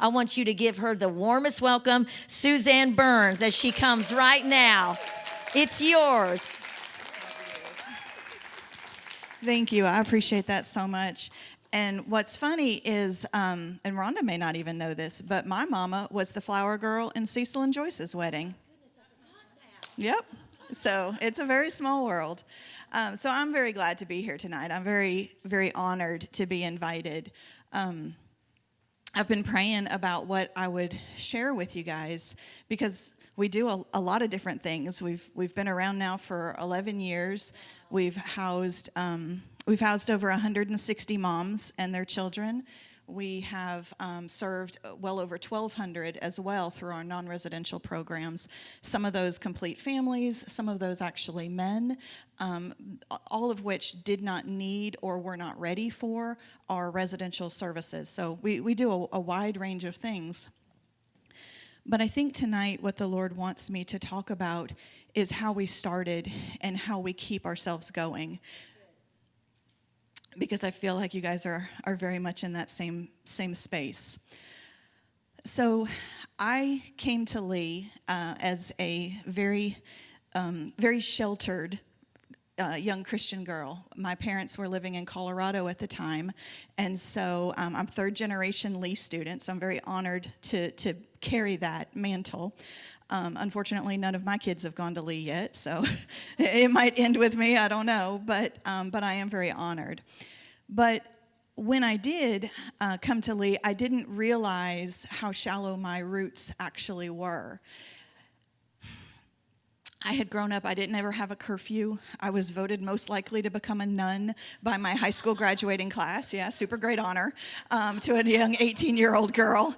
I want you to give her the warmest welcome, Suzanne Burns, as she comes right now. It's yours. Thank you. I appreciate that so much. And what's funny is, and Rhonda may not even know this, but my mama was the flower girl in Cecil and Joyce's wedding. Yep. So it's a very small world. So I'm very glad to be here tonight. I'm very, very honored to be invited. I've been praying about what I would share with you guys because we do a lot of different things. We've been around now for 11 years. We've housed over 160 moms and their children. We have served well over 1,200 as well through our non-residential programs. Some of those complete families, some of those actually men, all of which did not need or were not ready for our residential services. So we do a wide range of things. But I think tonight what the Lord wants me to talk about is how we started and how we keep ourselves going. Because I feel like you guys are very much in that same space. So I came to Lee as a very sheltered young Christian girl. My parents were living in Colorado at the time, and so I'm third generation Lee student, so I'm very honored to carry that mantle. Unfortunately, none of my kids have gone to Lee yet, so it might end with me, I don't know, but I am very honored. But when I did come to Lee, I didn't realize how shallow my roots actually were. I had grown up, I didn't ever have a curfew. I was voted most likely to become a nun by my high school graduating class. Yeah, super great honor to a young 18-year-old girl.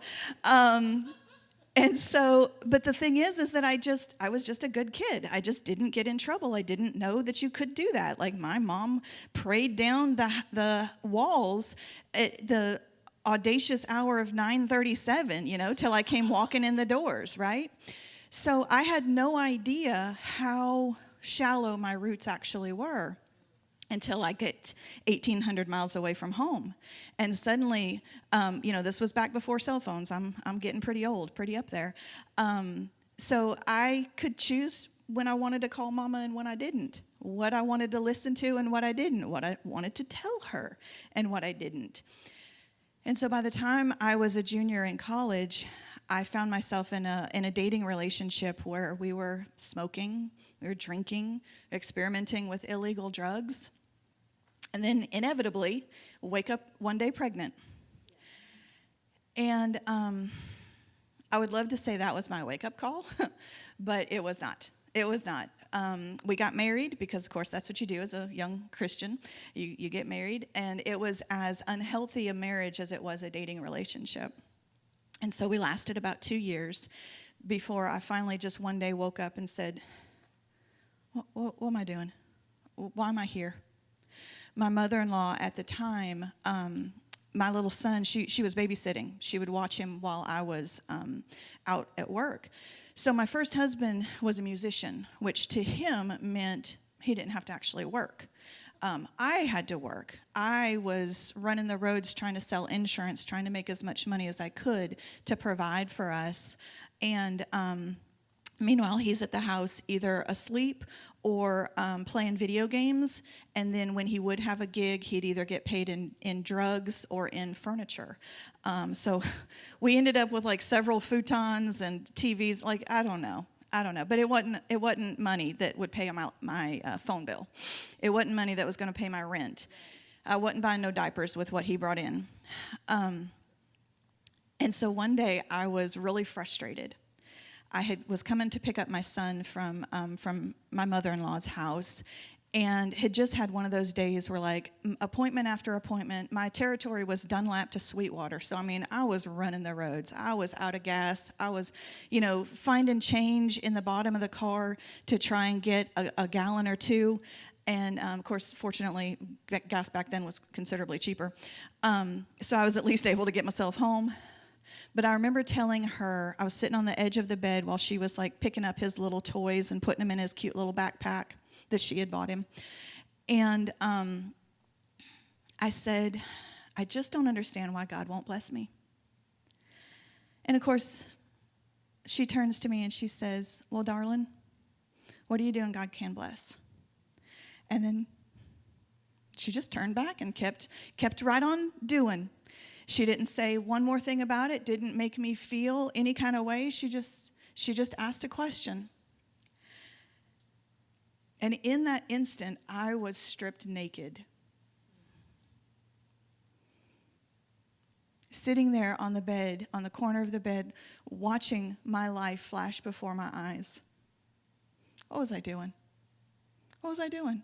And so, but the thing is that I was just a good kid. I just didn't get in trouble. I didn't know that you could do that. Like my mom prayed down the walls at the audacious hour of 9:37, till I came walking in the doors, right? So I had no idea how shallow my roots actually were until I get 1,800 miles away from home. And suddenly, this was back before cell phones. I'm getting pretty old, pretty up there. So I could choose when I wanted to call mama and when I didn't, what I wanted to listen to and what I didn't, what I wanted to tell her and what I didn't. And so by the time I was a junior in college, I found myself in a dating relationship where we were smoking, we were drinking, experimenting with illegal drugs, and then inevitably wake up one day pregnant. And I would love to say that was my wake-up call, but it was not. It was not. We got married because, of course, that's what you do as a young Christian. You get married, and it was as unhealthy a marriage as it was a dating relationship. And so we lasted about 2 years before I finally just one day woke up and said, what am I doing? Why am I here? My mother-in-law at the time, my little son, she was babysitting. She would watch him while I was out at work. So my first husband was a musician, which to him meant he didn't have to actually work. I had to work. I was running the roads trying to sell insurance, trying to make as much money as I could to provide for us. And meanwhile, he's at the house either asleep or playing video games. And then when he would have a gig, he'd either get paid in drugs or in furniture. So we ended up with like several futons and TVs. Like, I don't know. But it wasn't money that would pay my phone bill. It wasn't money that was going to pay my rent. I wasn't buying no diapers with what he brought in. And so one day I was really frustrated. I was coming to pick up my son from my mother-in-law's house, and had just had one of those days where, like, appointment after appointment, my territory was Dunlap to Sweetwater. So, I mean, I was running the roads. I was out of gas. I was, finding change in the bottom of the car to try and get a gallon or two. And, of course, fortunately, gas back then was considerably cheaper. So I was at least able to get myself home. But I remember telling her, I was sitting on the edge of the bed while she was, like, picking up his little toys and putting them in his cute little backpack that she had bought him. And I said, I just don't understand why God won't bless me. And of course, she turns to me and she says, well, darling, what are you doing God can bless? And then she just turned back and kept right on doing. She didn't say one more thing about it, didn't make me feel any kind of way. She just asked a question. And in that instant, I was stripped naked. Sitting there on the bed, on the corner of the bed, watching my life flash before my eyes. What was I doing? What was I doing?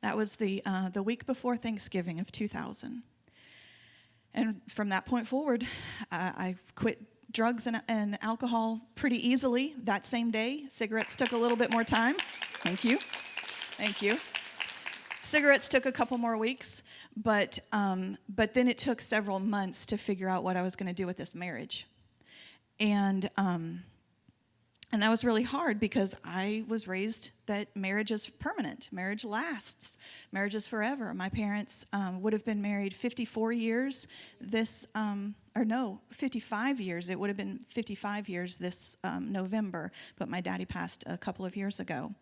That was the week before Thanksgiving of 2000. And from that point forward, I quit drugs and alcohol pretty easily that same day. Cigarettes took a little bit more time. Thank you. Cigarettes took a couple more weeks, but then it took several months to figure out what I was going to do with this marriage. And that was really hard because I was raised that marriage is permanent. Marriage lasts. Marriage is forever. My parents would have been married 54 years 55 years. It would have been 55 years this November, but my daddy passed a couple of years ago.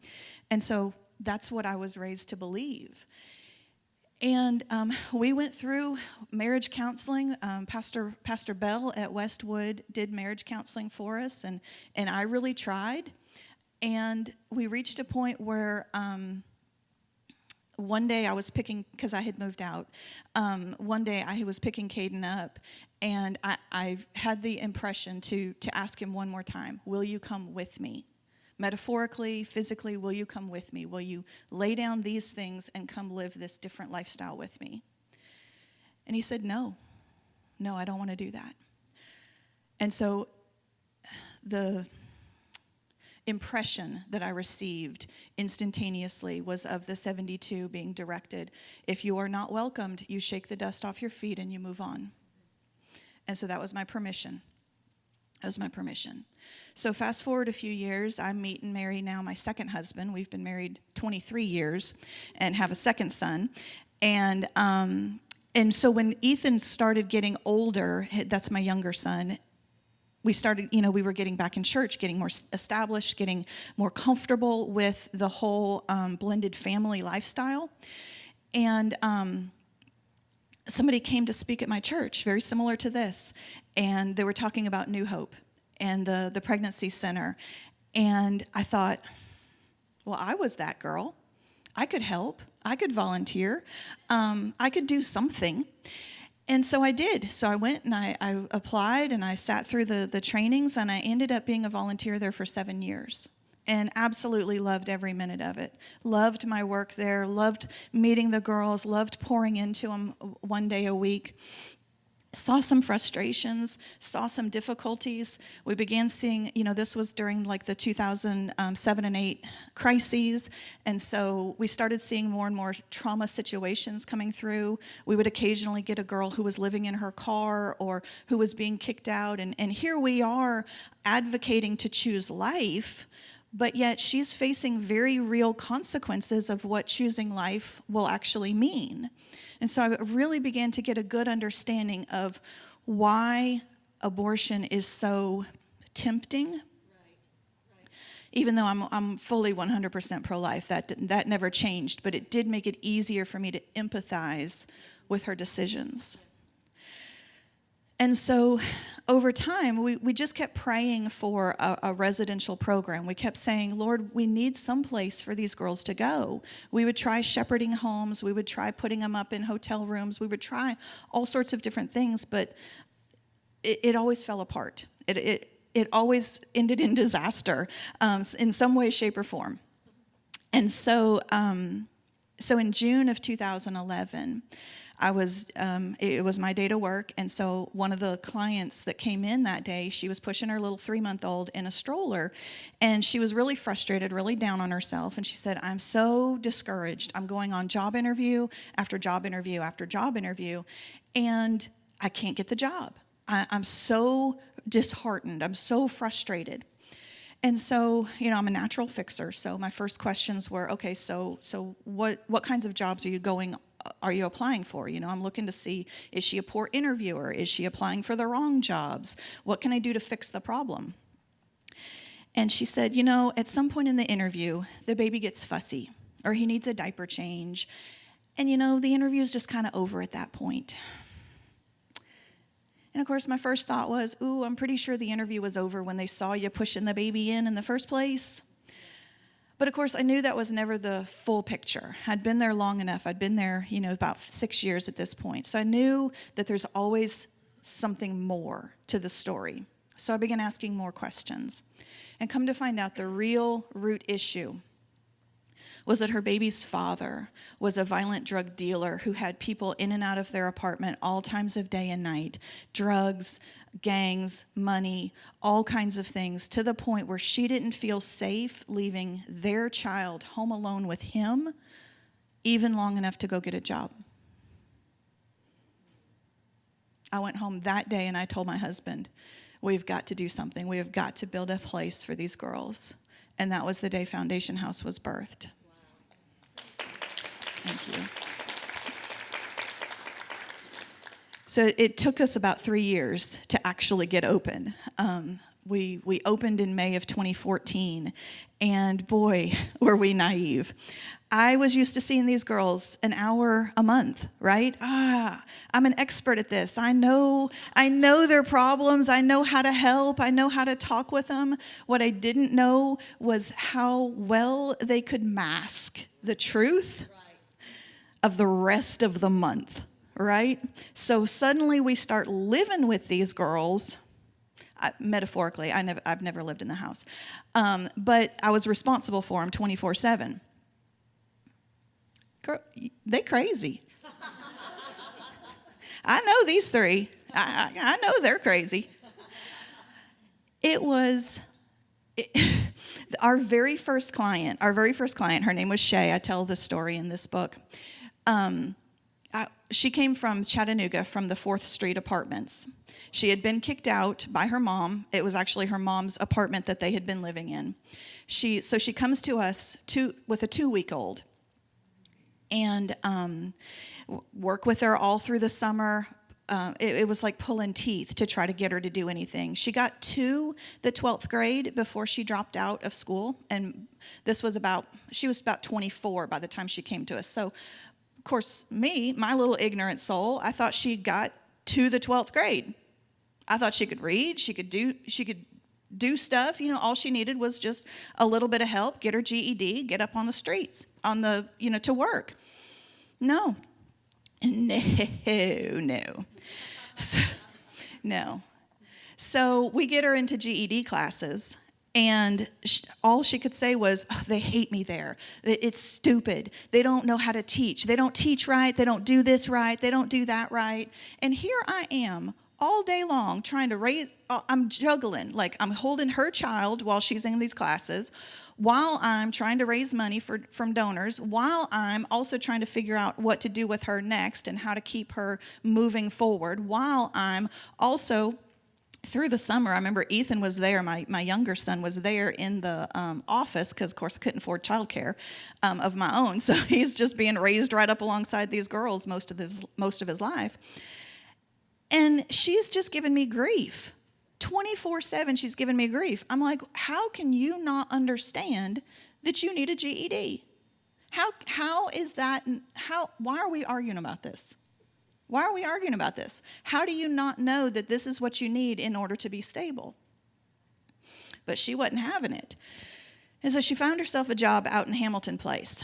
And so that's what I was raised to believe. And we went through marriage counseling. Pastor Bell at Westwood did marriage counseling for us, and I really tried. And we reached a point where one day I was picking, because I had moved out, one day I was picking Caden up, and I had the impression to ask him one more time, will you come with me? Metaphorically, physically, will you come with me? Will you lay down these things and come live this different lifestyle with me? And he said, no, I don't want to do that. And so the impression that I received instantaneously was of the 72 being directed. If you are not welcomed, you shake the dust off your feet and you move on. And so that was my permission. So fast forward a few years, I meet and marry now my second husband. We've been married 23 years and have a second son. And so when Ethan started getting older, that's my younger son, we started, we were getting back in church, getting more established, getting more comfortable with the whole blended family lifestyle. And somebody came to speak at my church, very similar to this, and they were talking about New Hope and the pregnancy center. And I thought, well, I was that girl. I could help. I could volunteer. I could do something. And so I did. So I went and I applied and I sat through the trainings, and I ended up being a volunteer there for 7 years. And absolutely loved every minute of it. Loved my work there, loved meeting the girls, loved pouring into them one day a week. Saw some frustrations, saw some difficulties. We began seeing, this was during like the 2007 and 8 crises. And so we started seeing more and more trauma situations coming through. We would occasionally get a girl who was living in her car or who was being kicked out. And here we are advocating to choose life, but yet she's facing very real consequences of what choosing life will actually mean. And so I really began to get a good understanding of why abortion is so tempting. Right. Even though I'm fully 100% pro-life, that never changed, but it did make it easier for me to empathize with her decisions. And so over time, we just kept praying for a residential program. We kept saying, Lord, we need some place for these girls to go. We would try shepherding homes. We would try putting them up in hotel rooms. We would try all sorts of different things, but it always fell apart. It always ended in disaster in some way, shape, or form. And so in June of 2011, it was my day to work, and so one of the clients that came in that day, she was pushing her little 3-month-old in a stroller, and she was really frustrated, really down on herself, and she said, I'm so discouraged. I'm going on job interview after job interview after job interview, and I can't get the job. I'm so disheartened. I'm so frustrated. And so, I'm a natural fixer, so my first questions were, okay, so what kinds of jobs are you going are you applying for? I'm looking to see, is she a poor interviewer? Is she applying for the wrong jobs? What can I do to fix the problem? And she said, at some point in the interview, the baby gets fussy, or he needs a diaper change. And, the interview is just kind of over at that point. And, of course, my first thought was, I'm pretty sure the interview was over when they saw you pushing the baby in the first place. But, of course, I knew that was never the full picture. I'd been there long enough. I'd been there, about 6 years at this point. So I knew that there's always something more to the story. So I began asking more questions. And come to find out, the real root issue was that her baby's father was a violent drug dealer who had people in and out of their apartment all times of day and night. Drugs, gangs, money, all kinds of things, to the point where she didn't feel safe leaving their child home alone with him even long enough to go get a job. I went home that day and I told my husband, we've got to do something. We have got to build a place for these girls. And that was the day Foundation House was birthed. Wow. Thank you. So it took us about 3 years to actually get open. We opened in May of 2014, and boy, were we naive. I was used to seeing these girls an hour a month, right? I'm an expert at this. I know their problems. I know how to help. I know how to talk with them. What I didn't know was how well they could mask the truth of the rest of the month, right? So suddenly we start living with these girls. Metaphorically, I've never lived in the house, but I was responsible for them 24/7. Girl, they crazy. I know these three. I know they're crazy. Our very first client, her name was Shay. I tell this story in this book. She came from Chattanooga, from the 4th Street Apartments. She had been kicked out by her mom. It was actually her mom's apartment that they had been living in. So she comes to us with a 2-week-old, and work with her all through the summer. It was like pulling teeth to try to get her to do anything. She got to the 12th grade before she dropped out of school, and she was about 24 by the time she came to us. So, of course, my little ignorant soul, I thought she got to the 12th grade. I thought she could read, she could do stuff. All she needed was just a little bit of help, get her GED, get up on the streets, to work. No. No. So we get her into GED classes, and all she could say was, they hate me there. It's stupid. They don't know how to teach. They don't teach right. They don't do this right. They don't do that right. And here I am all day long trying to I'm juggling. Like, I'm holding her child while she's in these classes, while I'm trying to raise money from donors, while I'm also trying to figure out what to do with her next and how to keep her moving forward, while I'm also, through the summer, I remember Ethan was there, my younger son was there in the office, because, of course, I couldn't afford childcare of my own, so he's just being raised right up alongside these girls most of his life. And she's just given me grief. 24/7, she's given me grief. I'm like, how can you not understand that you need a GED? How is that? Why are we arguing about this? Why are we arguing about this? How do you not know that this is what you need in order to be stable? But she wasn't having it. And so she found herself a job out in Hamilton Place.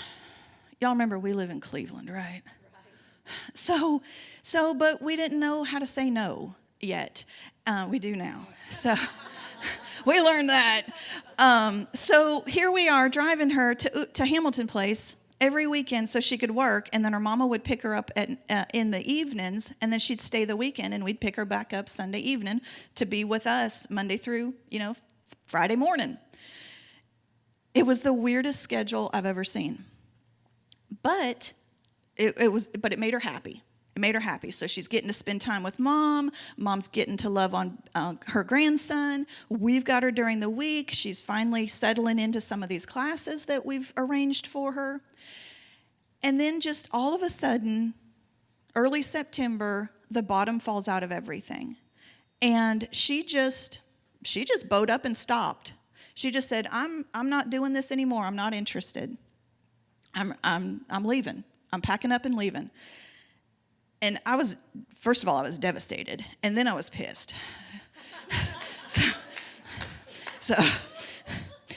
Y'all remember we live in Cleveland, right? So, but we didn't know how to say no yet. We do now. So we learned that. So here we are driving her to Hamilton Place every weekend so she could work, and then her mama would pick her up in the evenings, and then she'd stay the weekend, and we'd pick her back up Sunday evening to be with us Monday through, Friday morning. It was the weirdest schedule I've ever seen. But it made her happy. It made her happy. So she's getting to spend time with Mom. Mom's getting to love on her grandson. We've got her during the week. She's finally settling into some of these classes that we've arranged for her. And then just all of a sudden, early September, the bottom falls out of everything. And she just bowed up and stopped. She just said, I'm not doing this anymore. I'm not interested. I'm leaving. I'm packing up and leaving. And first of all, I was devastated. And then I was pissed. So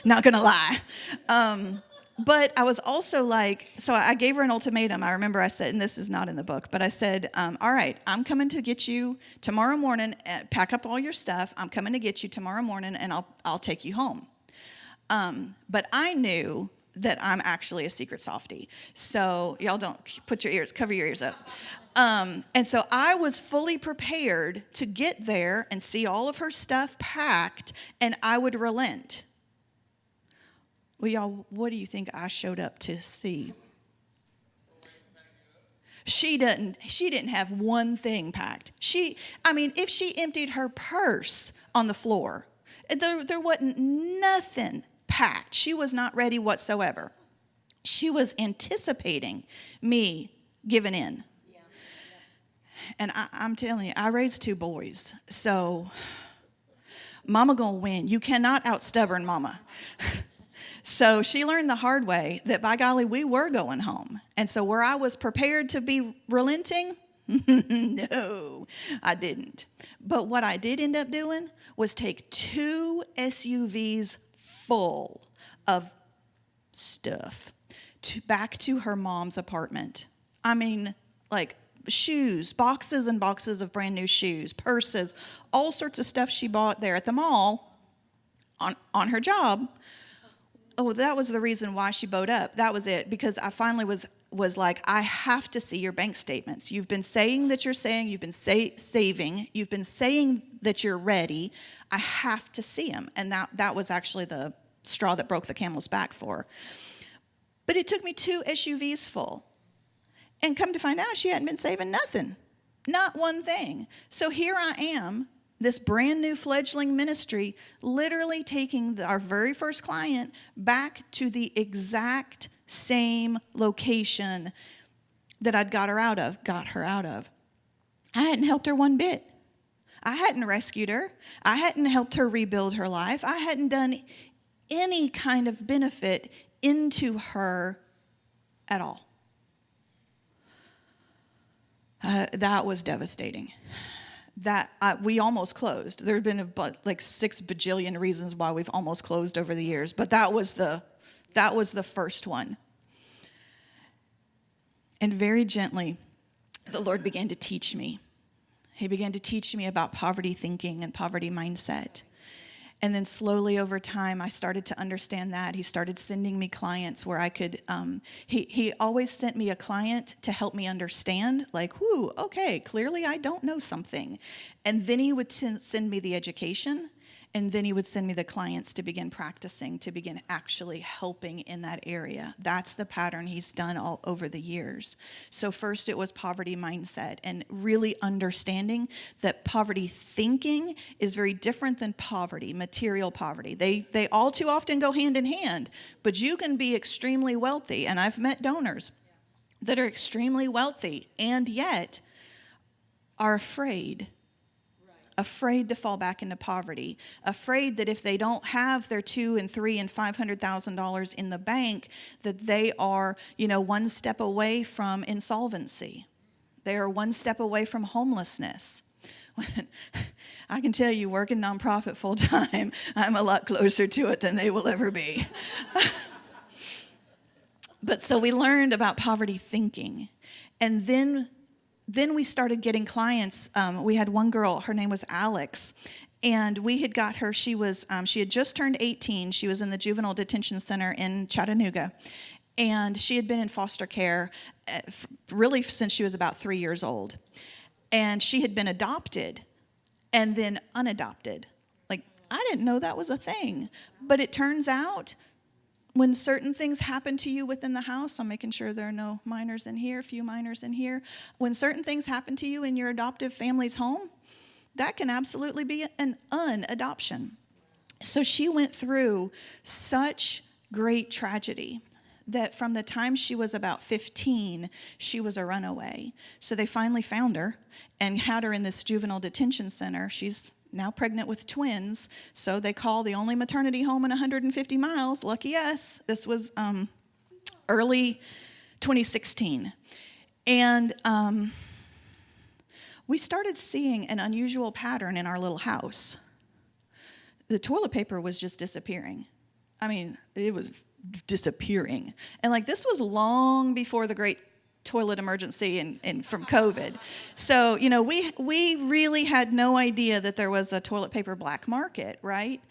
not going to lie. But I was also like, so I gave her an ultimatum. I remember I said, and this is not in the book, but I said, all right, I'm coming to get you tomorrow morning. Pack up all your stuff. I'm coming to get you tomorrow morning, and I'll take you home. But I knew that I'm actually a secret softie. So y'all don't cover your ears up. And so I was fully prepared to get there and see all of her stuff packed, and I would relent. Well, y'all, what do you think I showed up to see? She didn't have one thing packed. If she emptied her purse on the floor, there wasn't nothing packed. She was not ready whatsoever. She was anticipating me giving in. Yeah. And I'm telling you, I raised 2 boys, so mama gonna win. You cannot out-stubborn mama. So she learned the hard way that, by golly, we were going home. And so where I was prepared to be relenting, no, I didn't. But what I did end up doing was take 2 SUVs full of stuff back to her mom's apartment. I mean, like shoes, boxes and boxes of brand new shoes, purses, all sorts of stuff she bought there at the mall on her job. Oh, that was the reason why she bowed up. That was it, because I finally was like, I have to see your bank statements. You've been saying that you're saying, you've been saving, you've been saying that you're ready. I have to see them. And that was actually the straw that broke the camel's back for her. But it took me 2 SUVs full. And come to find out, she hadn't been saving nothing. Not one thing. So here I am, this brand new fledgling ministry, literally taking our very first client back to the exact same location that I'd got her out of. I hadn't helped her one bit. I hadn't rescued her. I hadn't helped her rebuild her life. I hadn't done any kind of benefit into her at all. That was devastating. We almost closed. There had been like 6 bajillion reasons why we've almost closed over the years, but that was the first one. And very gently, the Lord began to teach me. He began to teach me about poverty thinking and poverty mindset. And then slowly over time, I started to understand that. He started sending me clients where I could, he always sent me a client to help me understand, like, whoo, okay, clearly I don't know something. And then he would send me the education, and then he would send me the clients to begin practicing, to begin actually helping in that area. That's the pattern he's done all over the years. So first it was poverty mindset, and really understanding that poverty thinking is very different than poverty, material poverty. They all too often go hand in hand, but you can be extremely wealthy, and I've met donors that are extremely wealthy and yet are afraid to fall back into poverty, afraid that if they don't have their $2 and $3 and $500,000 in the bank, that they are, one step away from insolvency. They are one step away from homelessness. I can tell you, working nonprofit full time, I'm a lot closer to it than they will ever be. But so we learned about poverty thinking, and then we started getting clients. We had one girl, her name was Alex, and we had got her, she had just turned 18. She was in the juvenile detention center in Chattanooga, and she had been in foster care really since she was about 3 years old. And she had been adopted and then unadopted. Like, I didn't know that was a thing. But it turns out when certain things happen to you within the house, I'm making sure there are no minors in here, few minors in here. When certain things happen to you in your adoptive family's home, that can absolutely be an unadoption. So she went through such great tragedy that from the time she was about 15, she was a runaway. So they finally found her and had her in this juvenile detention center. She's now pregnant with twins, so they call the only maternity home in 150 miles. Lucky us. This was early 2016. And we started seeing an unusual pattern in our little house. The toilet paper was just disappearing. I mean, it was disappearing. And like, this was long before the great toilet emergency and from COVID. So, you know, we really had no idea that there was a toilet paper black market, right?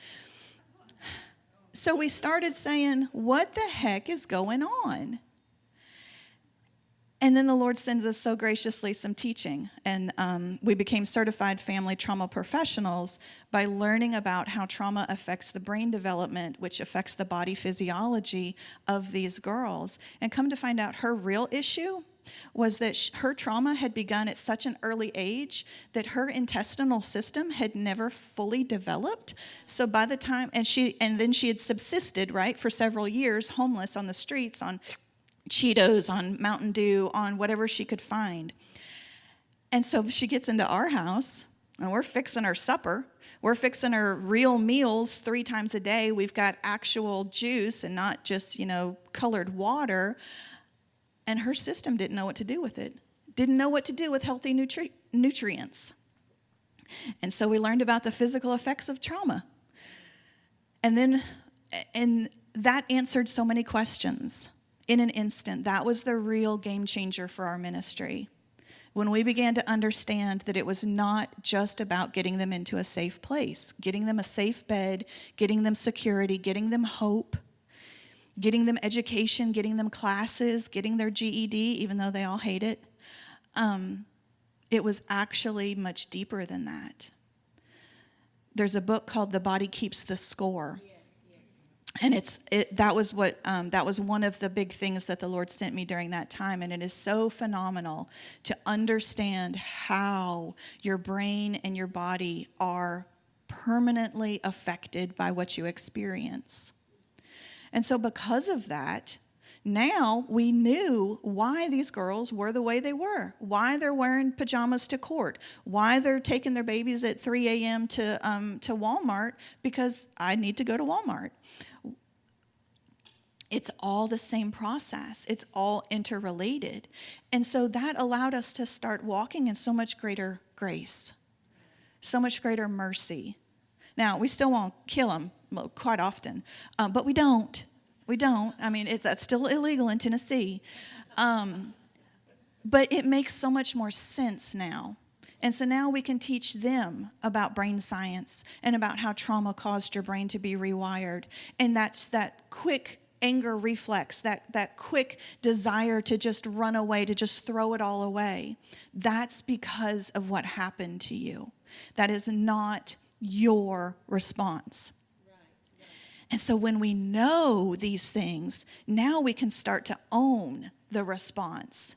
So we started saying, what the heck is going on? And then the Lord sends us so graciously some teaching. And we became certified family trauma professionals by learning about how trauma affects the brain development, which affects the body physiology of these girls. And come to find out, her real issue was that her trauma had begun at such an early age that her intestinal system had never fully developed. So by the time, and then she had subsisted, right, for several years, homeless on the streets, on Cheetos, on Mountain Dew, on whatever she could find. And so she gets into our house, and we're fixing her supper. We're fixing her real meals 3 times a day. We've got actual juice and not just, colored water. And her system didn't know what to do with it. Didn't know what to do with healthy nutrients. And so we learned about the physical effects of trauma. And that answered so many questions in an instant. That was the real game changer for our ministry. When we began to understand that it was not just about getting them into a safe place, getting them a safe bed, getting them security, getting them hope, getting them education, getting them classes, getting their GED, even though they all hate it. It was actually much deeper than that. There's a book called The Body Keeps the Score. And that was one of the big things that the Lord sent me during that time. And it is so phenomenal to understand how your brain and your body are permanently affected by what you experience. And so because of that, now we knew why these girls were the way they were, why they're wearing pajamas to court, why they're taking their babies at 3 a.m. to Walmart, because I need to go to Walmart. It's all the same process. It's all interrelated. And so that allowed us to start walking in so much greater grace, so much greater mercy. Now, we still won't kill them quite often, but we don't. We don't. I mean, that's still illegal in Tennessee. But it makes so much more sense now. And so now we can teach them about brain science and about how trauma caused your brain to be rewired. And that's that quick anger reflex, that quick desire to just run away, to just throw it all away. That's because of what happened to you. That is not your response. And so when we know these things, now we can start to own the response.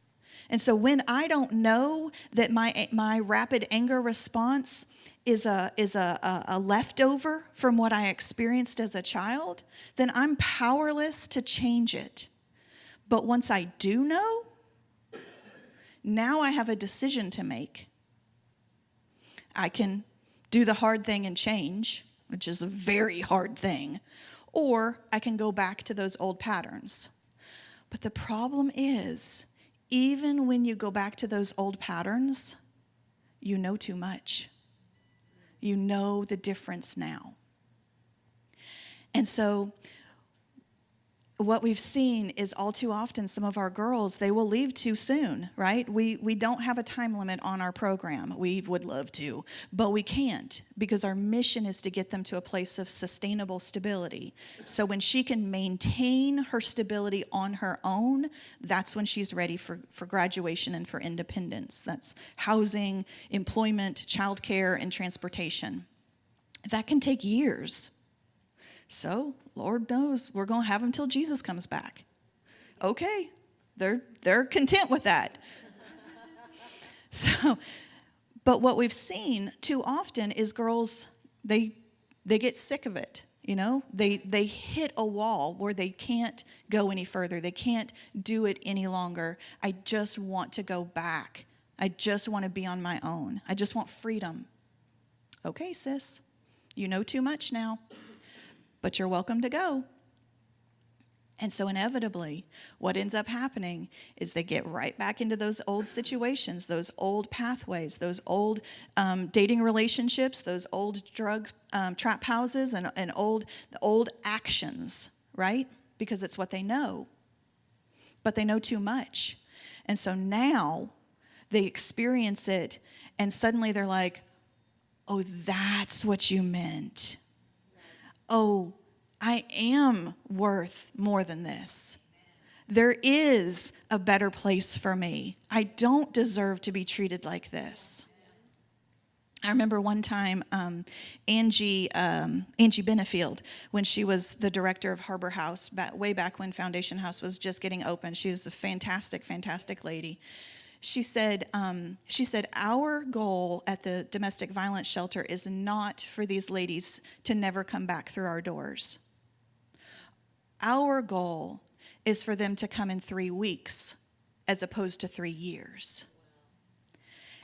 And so when I don't know that my rapid anger response is a leftover from what I experienced as a child, then I'm powerless to change it. But once I do know, now I have a decision to make. I can do the hard thing and change, which is a very hard thing, or I can go back to those old patterns. But the problem is, even when you go back to those old patterns, you know too much. You know the difference now. And so what we've seen is all too often some of our girls, they will leave too soon, right? We don't have a time limit on our program. We would love to, but we can't, because our mission is to get them to a place of sustainable stability. So when she can maintain her stability on her own, that's when she's ready for graduation and for independence. That's housing, employment, childcare, and transportation. That can take years. So, Lord knows, we're going to have them till Jesus comes back. Okay, they're content with that. So, but what we've seen too often is girls, they get sick of it. You know, they hit a wall where they can't go any further. They can't do it any longer. I just want to go back. I just want to be on my own. I just want freedom. Okay, sis, you know too much now, but you're welcome to go. And so inevitably, what ends up happening is they get right back into those old situations, those old pathways, those old dating relationships, those old drug trap houses, and old actions, right? Because it's what they know. But they know too much. And so now they experience it, and suddenly they're like, oh, that's what you meant. Oh, I am worth more than this. There is a better place for me. I don't deserve to be treated like this. I remember one time Angie Benefield, when she was the director of Harbor House, way back when Foundation House was just getting open. She was a fantastic, fantastic lady. She said, our goal at the domestic violence shelter is not for these ladies to never come back through our doors. Our goal is for them to come in 3 weeks as opposed to 3 years.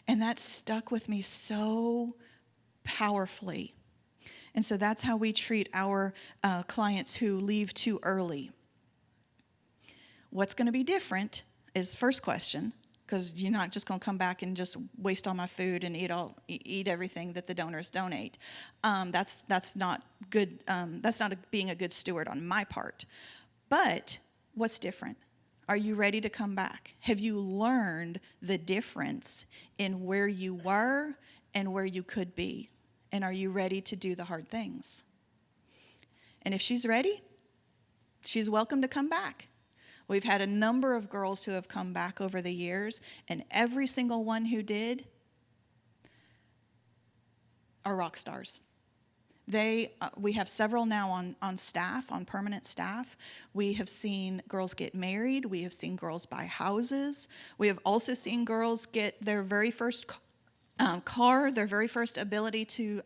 And that stuck with me so powerfully. And so that's how we treat our clients who leave too early. What's going to be different is the first question, because you're not just going to come back and just waste all my food and eat everything that the donors donate. That's not good. That's not being a good steward on my part. But what's different? Are you ready to come back? Have you learned the difference in where you were and where you could be? And are you ready to do the hard things? And if she's ready, she's welcome to come back. We've had a number of girls who have come back over the years, and every single one who did are rock stars. We have several now on staff, on permanent staff. We have seen girls get married. We have seen girls buy houses. We have also seen girls get their very first car, their very first ability to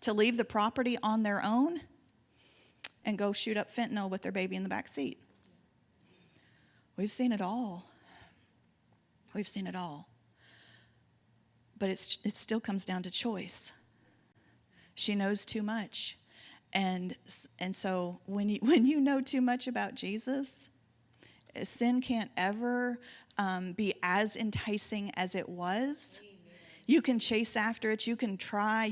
leave the property on their own and go shoot up fentanyl with their baby in the back seat. We've seen it all. We've seen it all. But it still comes down to choice. She knows too much. And so when you know too much about Jesus, sin can't ever be as enticing as it was. Amen. You can chase after it. You can try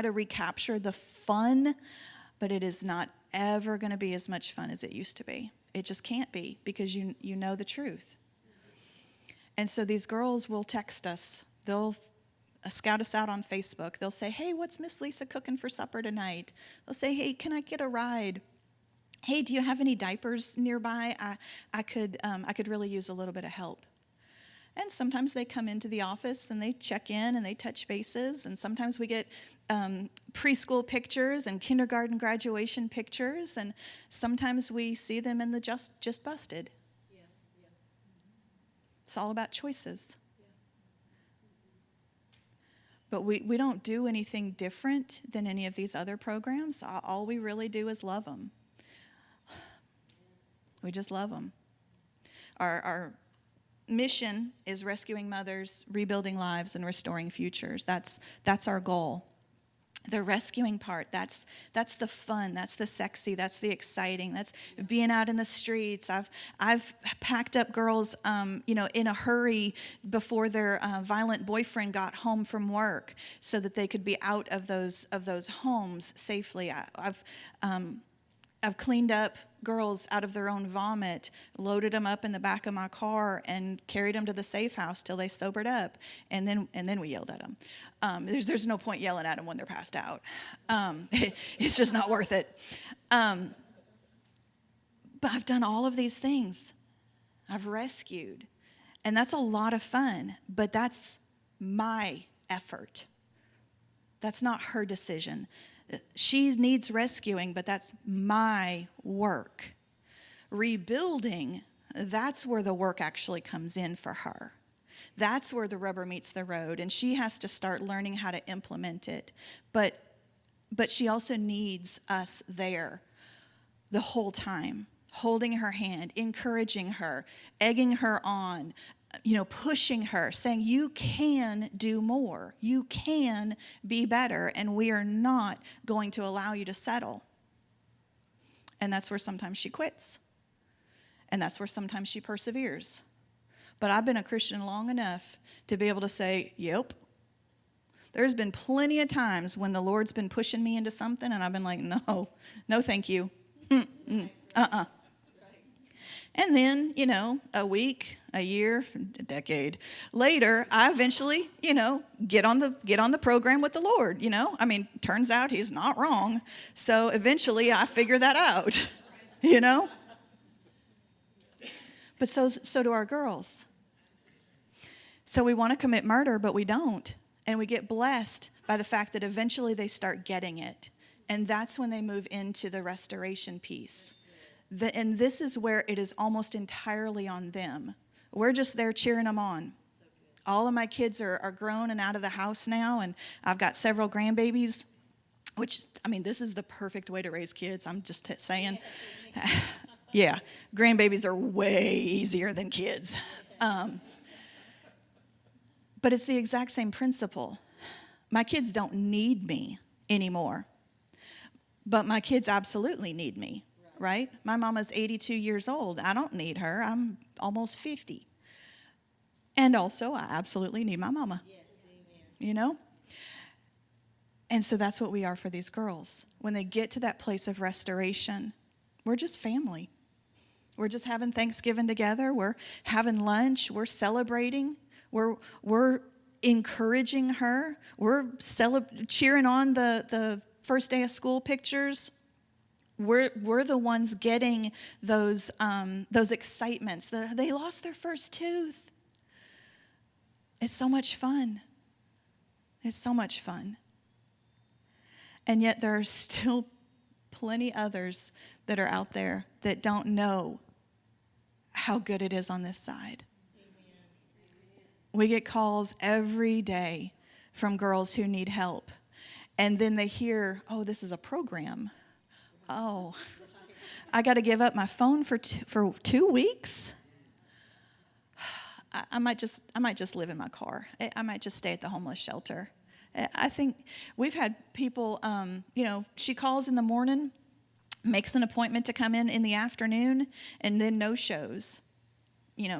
to recapture the fun, but it is not ever going to be as much fun as it used to be. It just can't be, because you know the truth. And so these girls will text us. They'll scout us out on Facebook. They'll say, hey, what's Miss Lisa cooking for supper tonight? They'll say, hey, can I get a ride? Hey, do you have any diapers nearby? I could really use a little bit of help. And sometimes they come into the office and they check in and they touch bases. And sometimes we get preschool pictures and kindergarten graduation pictures. And sometimes we see them in the just busted. Yeah. Yeah. It's all about choices. Yeah. But we don't do anything different than any of these other programs. All we really do is love them. We just love them. Our mission is rescuing mothers, rebuilding lives, and restoring futures. That's our goal. The rescuing part, that's the fun, that's the sexy, that's the exciting, that's being out in the streets. I've packed up girls, in a hurry before their violent boyfriend got home from work, so that they could be out of those homes safely. I've cleaned up girls out of their own vomit, loaded them up in the back of my car, and carried them to the safe house till they sobered up, and then we yelled at them. There's no point yelling at them when they're passed out. It's just not worth it. But I've done all of these things. I've rescued, and that's a lot of fun. But that's my effort. That's not her decision. She needs rescuing, but that's my work. Rebuilding, that's where the work actually comes in for her. That's where the rubber meets the road, and she has to start learning how to implement it. But But she also needs us there the whole time, holding her hand, encouraging her, egging her on, pushing her, saying, you can do more. You can be better, and we are not going to allow you to settle. And that's where sometimes she quits. And that's where sometimes she perseveres. But I've been a Christian long enough to be able to say, yep. There's been plenty of times when the Lord's been pushing me into something, and I've been like, no, thank you. And then, a week, a year, a decade later, I eventually, get on the program with the Lord, turns out he's not wrong. So eventually I figure that out, But so do our girls. So we want to commit murder, but we don't. And we get blessed by the fact that eventually they start getting it. And that's when they move into the restoration piece. And this is where it is almost entirely on them. We're just there cheering them on. All of my kids are grown and out of the house now, and I've got several grandbabies, which, this is the perfect way to raise kids. I'm just saying. Yeah, grandbabies are way easier than kids. But it's the exact same principle. My kids don't need me anymore, but my kids absolutely need me, right? My mama's 82 years old. I don't need her. I'm almost 50. And also, I absolutely need my mama, And so that's what we are for these girls. When they get to that place of restoration, we're just family. We're just having Thanksgiving together. We're having lunch. We're celebrating. We're encouraging her. We're cheering on the first day of school pictures. We're the ones getting those excitements. They lost their first tooth. It's so much fun. It's so much fun. And yet there are still plenty others that are out there that don't know how good it is on this side. We get calls every day from girls who need help. And then they hear, oh, this is a program. Oh, I got to give up my phone for 2 weeks? I might just live in my car. I might just stay at the homeless shelter. I think we've had people, she calls in the morning, makes an appointment to come in the afternoon, and then no shows.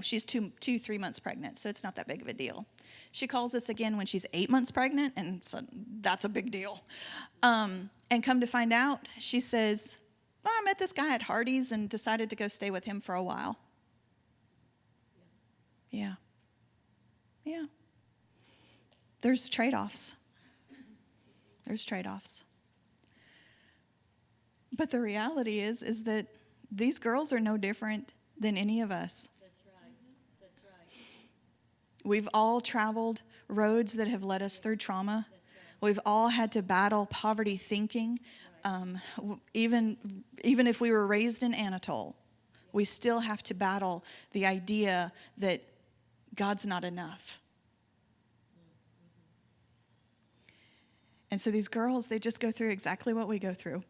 She's 3 months pregnant, so it's not that big of a deal. She calls us again when she's 8 months pregnant, and so that's a big deal. And come to find out, she says, well, I met this guy at Hardee's and decided to go stay with him for a while. Yeah. There's trade-offs. But the reality is that these girls are no different than any of us. That's right. We've all traveled roads that have led us through trauma. We've all had to battle poverty thinking. Even if we were raised in Anatole, we still have to battle the idea that God's not enough. And so these girls, they just go through exactly what we go through.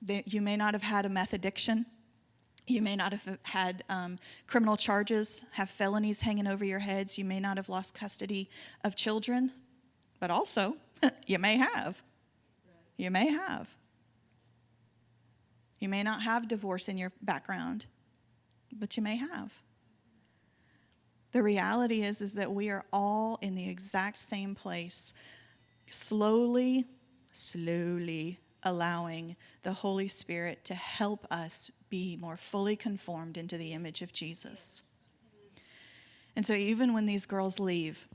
You may not have had a meth addiction. You may not have had criminal charges, have felonies hanging over your heads. You may not have lost custody of children, but also you may have. You may have. You may not have divorce in your background, but you may have. The reality is that we are all in the exact same place, slowly allowing the Holy Spirit to help us be more fully conformed into the image of Jesus. And so even when these girls leave,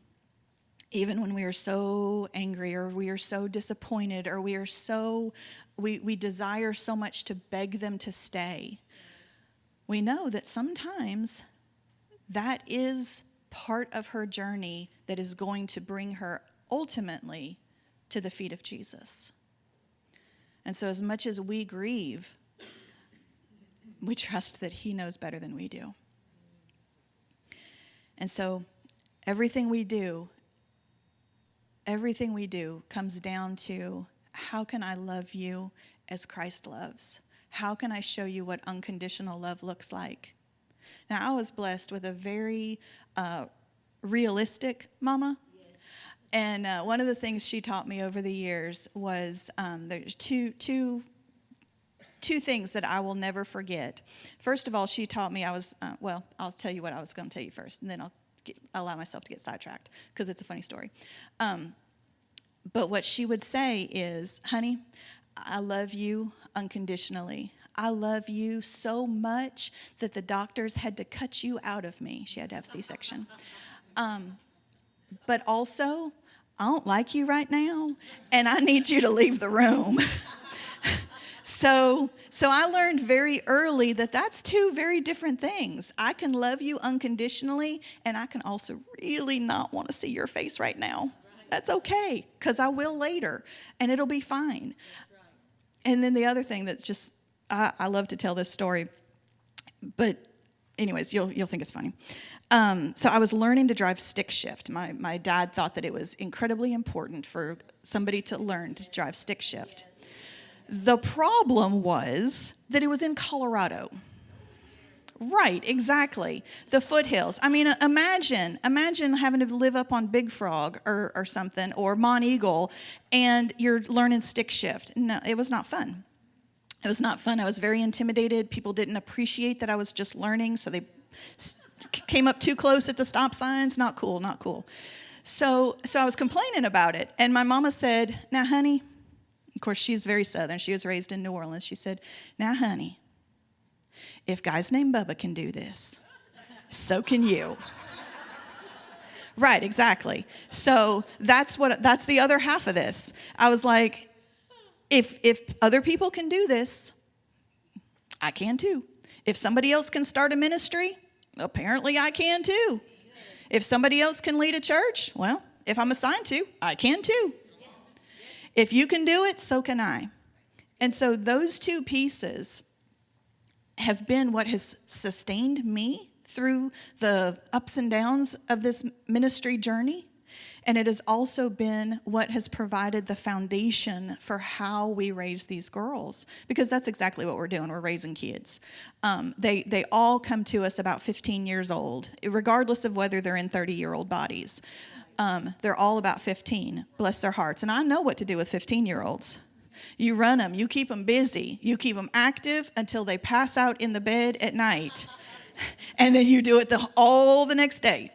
even when we are so angry or we are so disappointed or we desire so much to beg them to stay, we know that sometimes that is part of her journey that is going to bring her ultimately to the feet of Jesus. And so as much as we grieve, we trust that he knows better than we do. And so everything we do everything we do comes down to, how can I love you as Christ loves? How can I show you what unconditional love looks like? Now, I was blessed with a very realistic mama. And one of the things she taught me over the years was there's two things that I will never forget. First of all, she taught me I'll tell you what I was going to tell you first, and then I'll allow myself to get sidetracked because it's a funny story. But what she would say is, honey, I love you unconditionally. I love you so much that the doctors had to cut you out of me. She had to have C-section. But also, I don't like you right now, and I need you to leave the room. So I learned very early that that's two very different things. I can love you unconditionally, and I can also really not want to see your face right now. That's okay, because I will later, and it'll be fine. And then the other thing that's just, I love to tell this story, but anyways, you'll think it's funny. So I was learning to drive stick shift. My dad thought that it was incredibly important for somebody to learn to drive stick shift. The problem was that it was in Colorado. Right, exactly. The foothills. I mean, imagine having to live up on Big Frog or something, or Mont Eagle, and you're learning stick shift. No, it was not fun. It was not fun. I was very intimidated. People didn't appreciate that I was just learning, so they came up too close at the stop signs. Not cool, not cool. So I was complaining about it, and my mama said, now, honey, of course, she's very Southern. She was raised in New Orleans. She said, now, honey, if guys named Bubba can do this, so can you. Right, exactly. So that's the other half of this. I was like, if other people can do this, I can too. If somebody else can start a ministry, apparently I can too. If somebody else can lead a church, well, if I'm assigned to, I can too. If you can do it, so can I. And so those two pieces have been what has sustained me through the ups and downs of this ministry journey. And it has also been what has provided the foundation for how we raise these girls, because that's exactly what we're doing. We're raising kids. They all come to us about 15 years old, regardless of whether they're in 30-year-old bodies. They're all about 15, bless their hearts. And I know what to do with 15-year-olds. You run them, you keep them busy, you keep them active until they pass out in the bed at night. And then you do it all the next day.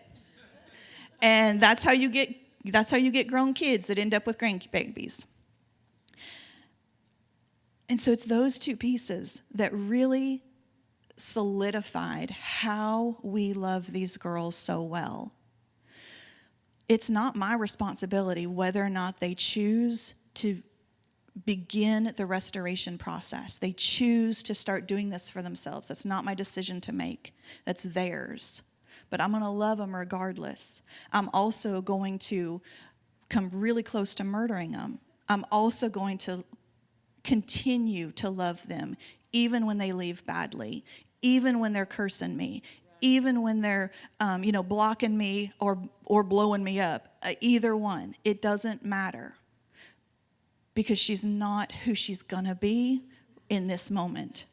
And that's how you get grown kids that end up with grandbabies. And so it's those two pieces that really solidified how we love these girls so well. It's not my responsibility whether or not they choose to begin the restoration process. They choose to start doing this for themselves. That's not my decision to make. That's theirs. But I'm going to love them regardless. I'm also going to come really close to murdering them. I'm also going to continue to love them, even when they leave badly, even when they're cursing me, even when they're, blocking me or blowing me up. Either one, it doesn't matter, because she's not who she's going to be in this moment.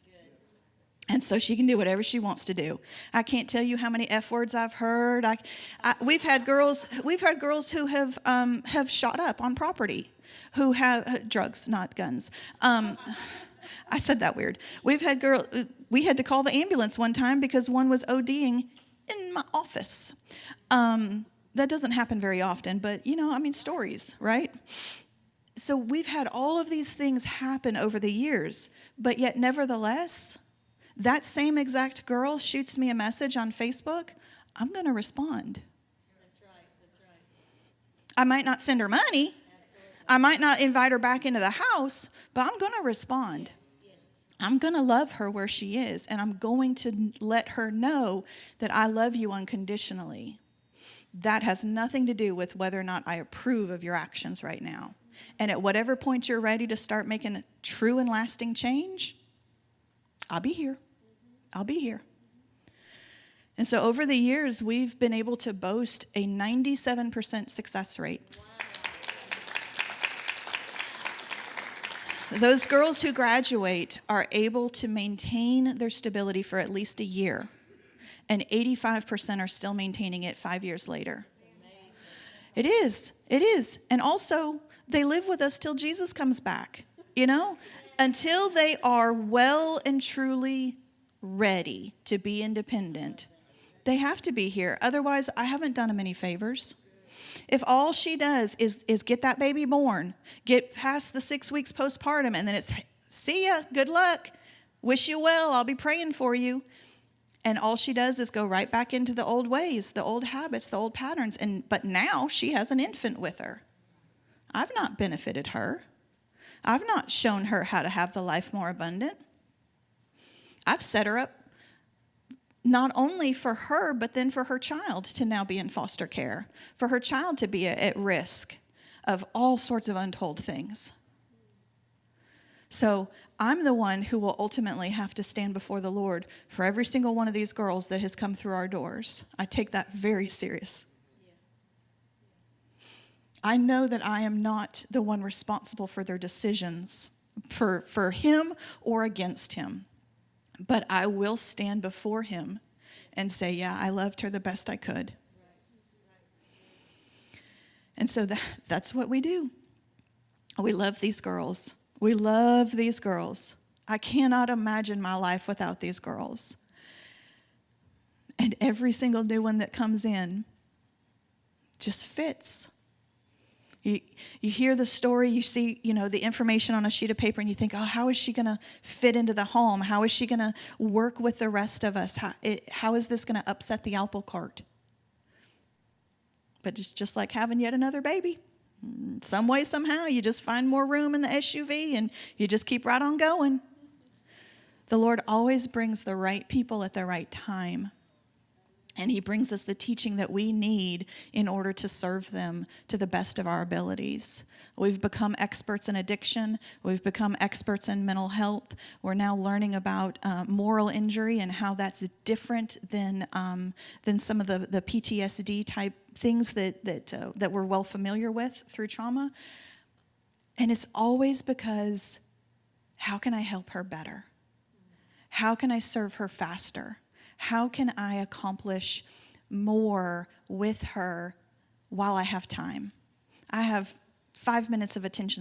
And so she can do whatever she wants to do. I can't tell you how many F words I've heard. We've had girls who have shot up on property, who have drugs, not guns. I said that weird. We had to call the ambulance one time because one was ODing in my office. That doesn't happen very often, but stories, right? So we've had all of these things happen over the years, but yet nevertheless, that same exact girl shoots me a message on Facebook, I'm going to respond. That's right. I might not send her money. Absolutely. I might not invite her back into the house, but I'm going to respond. Yes. I'm going to love her where she is, and I'm going to let her know that I love you unconditionally. That has nothing to do with whether or not I approve of your actions right now. And at whatever point you're ready to start making a true and lasting change, I'll be here. I'll be here. And so over the years, we've been able to boast a 97% success rate. Wow. Those girls who graduate are able to maintain their stability for at least a year, and 85% are still maintaining it 5 years later. It is. It is. And also, they live with us till Jesus comes back, until they are well and truly ready to be independent. They have to be here. Otherwise, I haven't done them any favors. If all she does is get that baby born, get past the 6 weeks postpartum, and then it's, see ya, good luck, wish you well, I'll be praying for you. And all she does is go right back into the old ways, the old habits, the old patterns. But now she has an infant with her. I've not benefited her. I've not shown her how to have the life more abundant. I've set her up not only for her, but then for her child to now be in foster care, for her child to be at risk of all sorts of untold things. So I'm the one who will ultimately have to stand before the Lord for every single one of these girls that has come through our doors. I take that very serious. I know that I am not the one responsible for their decisions, for him or against him. But I will stand before him and say, yeah, I loved her the best I could. And so that's what we do. We love these girls. We love these girls. I cannot imagine my life without these girls. And every single new one that comes in just fits. You hear the story, you see, the information on a sheet of paper, and you think, oh, how is she going to fit into the home? How is she going to work with the rest of us? How is this going to upset the apple cart? But it's just like having yet another baby. Some way, somehow, you just find more room in the SUV, and you just keep right on going. The Lord always brings the right people at the right time. And he brings us the teaching that we need in order to serve them to the best of our abilities. We've become experts in addiction. We've become experts in mental health. We're now learning about moral injury and how that's different than some of the PTSD type things that we're well familiar with through trauma. And it's always because, how can I help her better? How can I serve her faster? How can I accomplish more with her while I have time? I have 5 minutes of attention